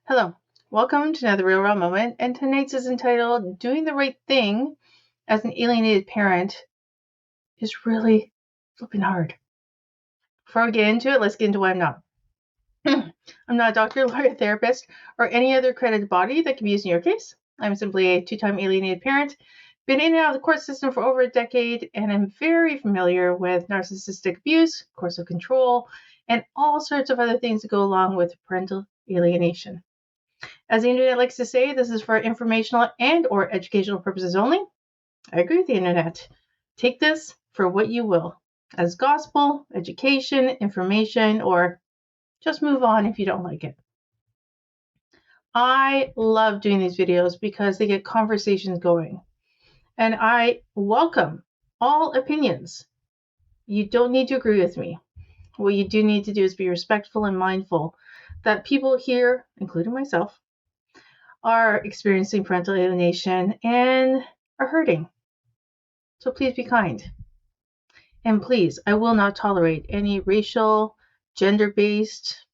Hello, welcome to another Real Raw Moment, and tonight's is entitled Doing the Right Thing as an Alienated Parent is Really Flipping Hard. Before we get into it, let's get into what I'm not. I'm not a doctor, lawyer, therapist, or any other accredited body that can be used in your case. I'm simply a two-time alienated parent, been in and out of the court system for over a decade, and I'm very familiar with narcissistic abuse, coercive control, and all sorts of other things that go along with parental alienation. As the internet likes to say, this is for informational and or educational purposes only. I agree with the internet. Take this for what you will, as gospel, education, information, or just move on if you don't like it. I love doing these videos because they get conversations going. And I welcome all opinions. You don't need to agree with me. What you do need to do is be respectful and mindful that people here, including myself, are experiencing parental alienation and are hurting. So please be kind. And please, I will not tolerate any racial, gender-based,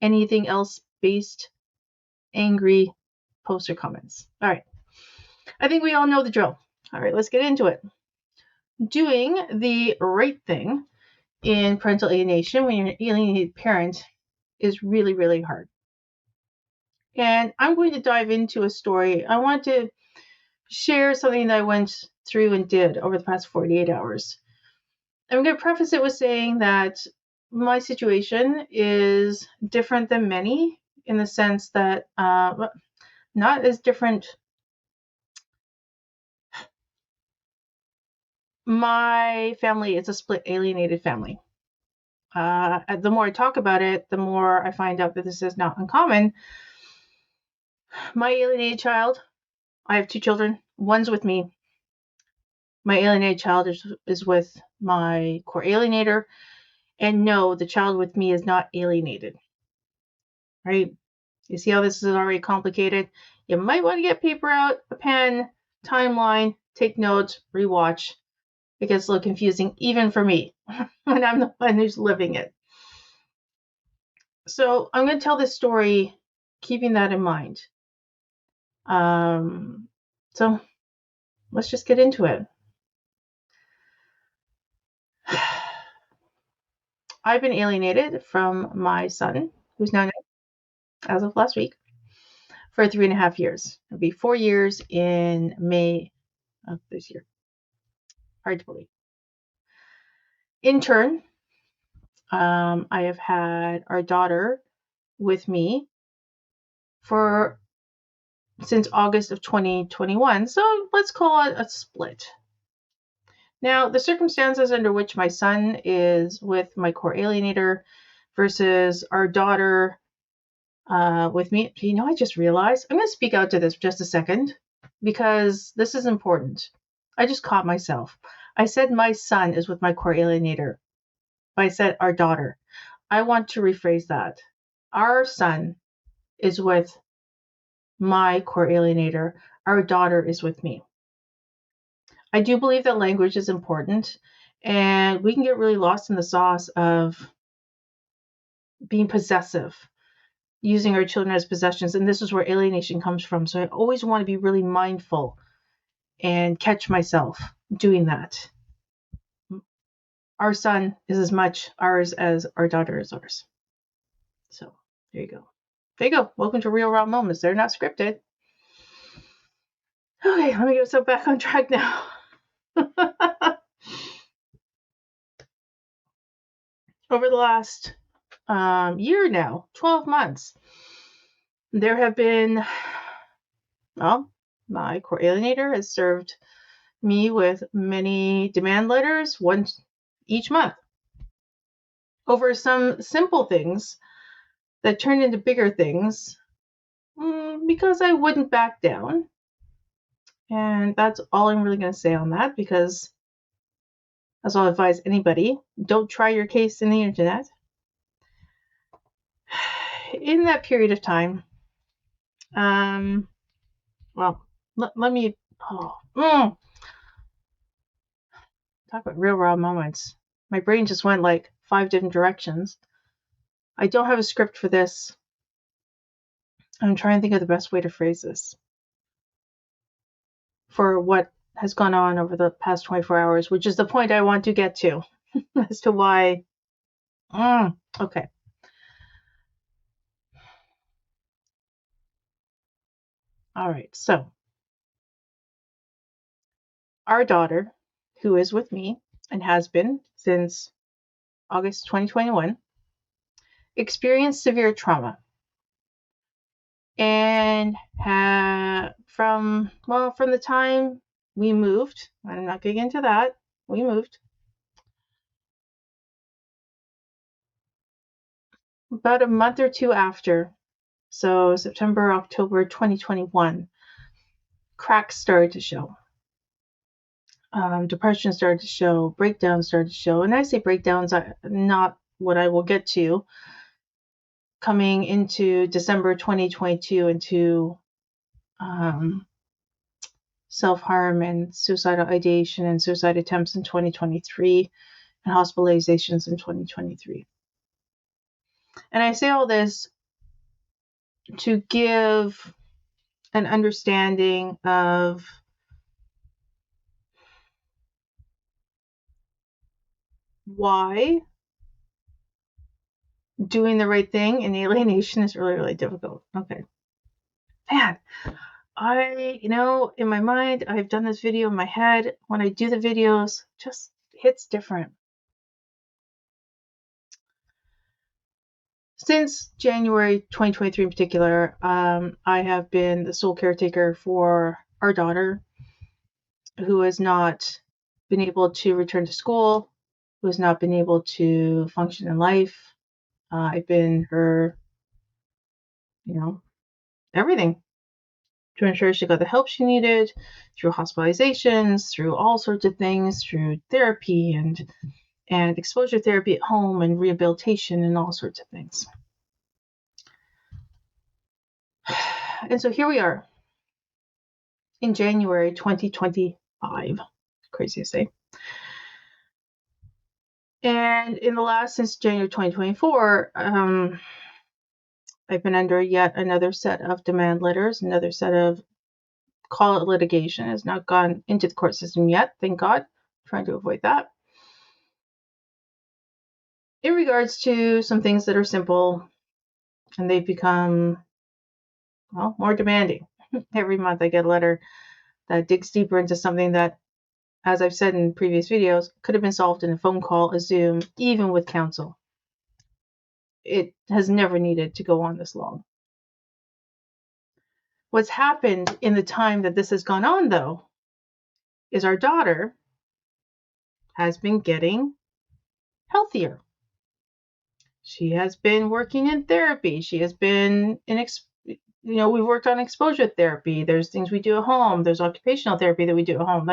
anything else-based, angry posts or comments. All right. I think we all know the drill. All right, let's get into it. Doing the right thing in parental alienation when you're an alienated parent is really, really hard. And I'm going to dive into a story. I want to share something that I went through and did over the past 48 hours. I'm going to preface it with saying that my situation is different than many in the sense that not as different. My family is a split alienated family. The more I talk about it, the more I find out that this is not uncommon. My alienated child, I have two children. One's with me. My alienated child is with my core alienator. And no, the child with me is not alienated. Right? You see how this is already complicated? You might want to get paper out, a pen, timeline, take notes, rewatch. It gets a little confusing, even for me, when I'm the one who's living it. So I'm going to tell this story keeping that in mind. So let's just get into it. I've been alienated from my son, who's now 9, as of last week, for 3.5 years. It'll be 4 years in May of this year. Hard to believe. In turn, I have had our daughter with me since August of 2021. So let's call it a split. Now, the circumstances under which my son is with my core alienator versus our daughter with me. I just realized I'm going to speak out to this for just a second because this is important. I just caught myself. I said my son is with my core alienator. But I said our daughter. I want to rephrase that. Our son is with my core alienator. Our daughter is with me. I do believe that language is important, and we can get really lost in the sauce of being possessive, using our children as possessions, and this is where alienation comes from. So I always want to be really mindful and catch myself doing that. Our son is as much ours as our daughter is ours. So there you go. There you go. Welcome to Real Raw Moments. They're not scripted. Okay, let me get myself back on track now. Over the last year now, 12 months, there have been, my core alienator has served me with many demand letters, one each month, over some simple things that turned into bigger things because I wouldn't back down. And that's all I'm really going to say on that, because as I'll advise anybody, don't try your case in the internet. In that period of time, let me talk about real raw moments. My brain just went like 5 different directions. I don't have a script for this. I'm trying to think of the best way to phrase this for what has gone on over the past 24 hours, which is the point I want to get to as to why. Okay. All right. So, our daughter, who is with me and has been since August 2021, experienced severe trauma. And from the time we moved, I'm not getting into that, we moved. About a month or two after, so September, October 2021, cracks started to show. Depression started to show, breakdowns started to show. And I say breakdowns, not what I will get to. Coming into December 2022 into self-harm and suicidal ideation and suicide attempts in 2023 and hospitalizations in 2023. And I say all this to give an understanding of why doing the right thing in alienation is really, really difficult. Okay. Man, in my mind, I've done this video in my head. When I do the videos, just hits different. Since January 2023 in particular, I have been the sole caretaker for our daughter, who has not been able to return to school, who has not been able to function in life. I've been her, everything to ensure she got the help she needed through hospitalizations, through all sorts of things, through therapy and exposure therapy at home and rehabilitation and all sorts of things. And so here we are in January 2025. Crazy to say. And since January 2024, I've been under yet another set of demand letters, another set of, call it litigation, has not gone into the court system yet, thank God. I'm trying to avoid that. In regards to some things that are simple, and they've become, more demanding. Every month I get a letter that digs deeper into something that, as I've said in previous videos, could have been solved in a phone call, a Zoom, even with counsel. It has never needed to go on this long. What's happened in the time that this has gone on, though, is our daughter has been getting healthier. She has been working in therapy. She has been we've worked on exposure therapy. There's things we do at home. There's occupational therapy that we do at home.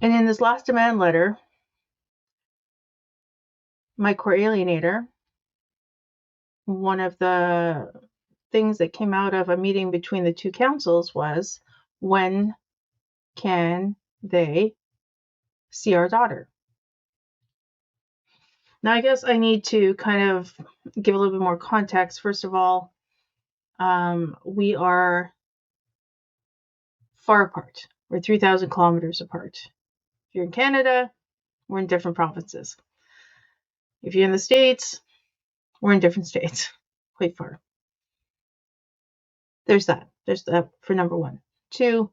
And in this last demand letter, my core alienator, one of the things that came out of a meeting between the two councils was, when can they see our daughter? Now, I guess I need to kind of give a little bit more context. First of all, we are far apart. We're 3,000 kilometers apart. If you're in Canada, we're in different provinces. If you're in the States, we're in different states, quite far. There's that. There's that for number one. Two,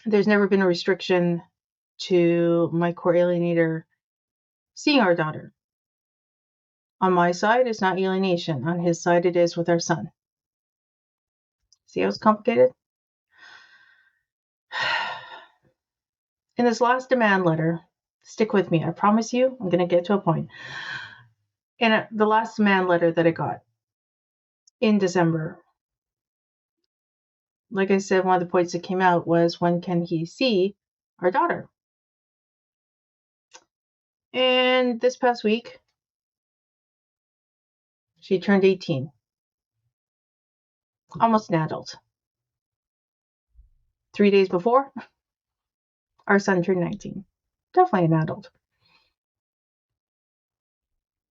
there's never been a restriction to my core alienator seeing our daughter. On my side, it's not alienation. On his side, it is with our son. See how it's complicated? In this last demand letter, stick with me. I promise you, I'm going to get to a point. In the last demand letter that I got in December, like I said, one of the points that came out was, when can he see our daughter? And this past week, she turned 18. Almost an adult. 3 days before, our son turned 19. Definitely an adult.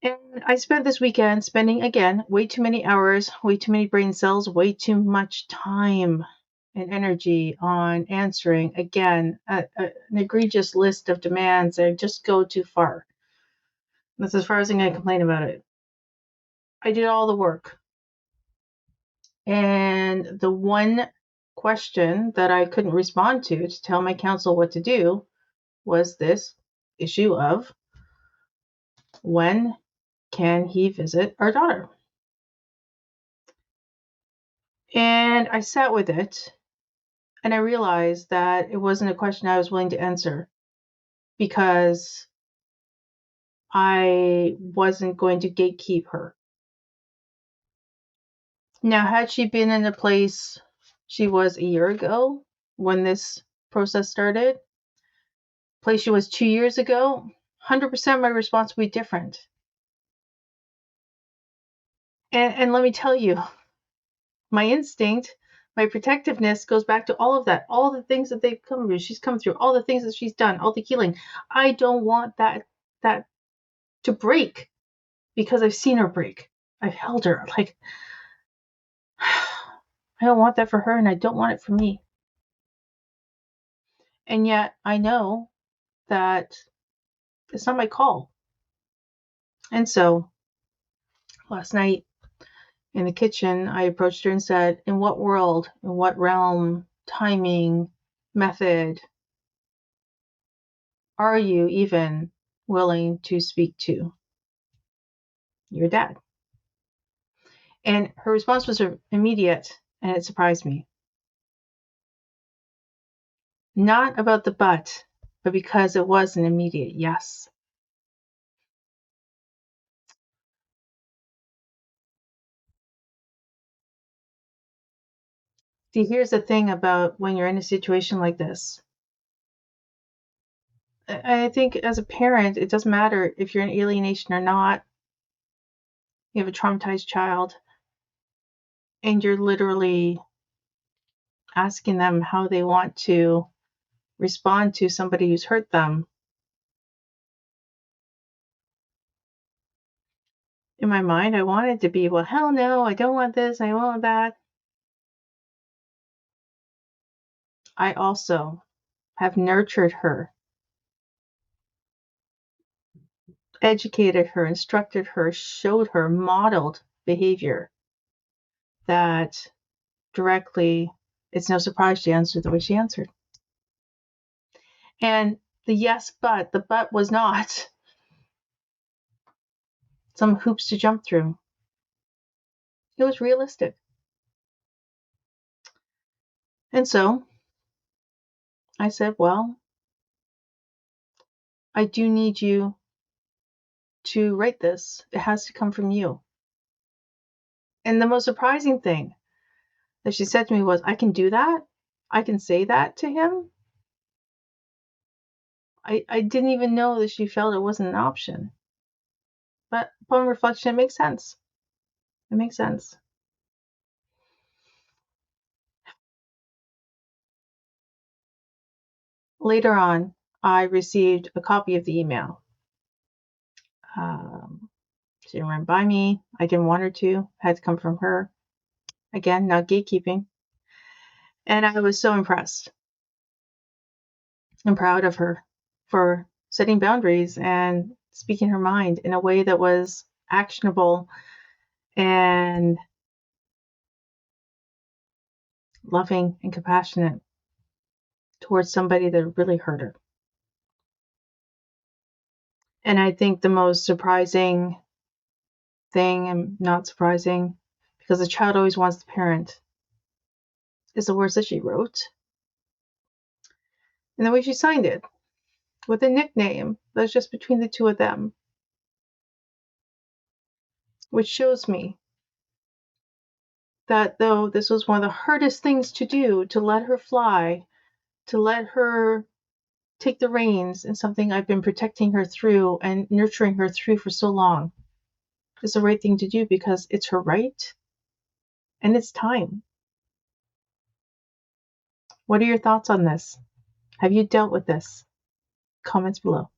And I spent this weekend spending, again, way too many hours, way too many brain cells, way too much time and energy on answering, again, an egregious list of demands that just go too far. That's as far as I'm going to complain about it. I did all the work. And the one question that I couldn't respond to tell my counsel what to do was this issue of when can he visit our daughter? And I sat with it and I realized that it wasn't a question I was willing to answer because I wasn't going to gatekeep her. Now, had she been in the place she was a year ago when this process started, place she was 2 years ago, 100% my response would be different. And let me tell you, my instinct, my protectiveness goes back to all of that, all the things that they've come through. She's come through, all the things that she's done, all the healing. I don't want that to break because I've seen her break. I've held her. Like, I don't want that for her and I don't want it for me. And yet I know that it's not my call. And so last night in the kitchen, I approached her and said, in what world, in what realm, timing, method are you even willing to speak to your dad? And her response was immediate, and it surprised me. Not about the but, but because it was an immediate yes. See, here's the thing about when you're in a situation like this. I think as a parent, it doesn't matter if you're in alienation or not. You have a traumatized child, and you're literally asking them how they want to respond to somebody who's hurt them. In my mind, I wanted to be, well, hell no, I don't want this, I want that. I also have nurtured her, educated her, instructed her, showed her, modeled behavior that directly, it's no surprise she answered the way she answered. And the yes, but, the but was not some hoops to jump through. It was realistic. And so I said, well, I do need you to write this. It has to come from you. And the most surprising thing that she said to me was, I can do that? I can say that to him? I didn't even know that she felt it wasn't an option. But upon reflection, it makes sense. It makes sense. Later on, I received a copy of the email. She didn't run by me. I didn't want her to. It had to come from her. Again, not gatekeeping. And I was so impressed and proud of her for setting boundaries and speaking her mind in a way that was actionable and loving and compassionate towards somebody that really hurt her. And I think the most surprising thing, and not surprising, because the child always wants the parent, is the words that she wrote and the way she signed it with a nickname that's just between the two of them, which shows me that though this was one of the hardest things to do, to let her fly, to let her take the reins in something I've been protecting her through and nurturing her through for so long, is the right thing to do because it's her right and it's time. What are your thoughts on this? Have you dealt with this? Comments below.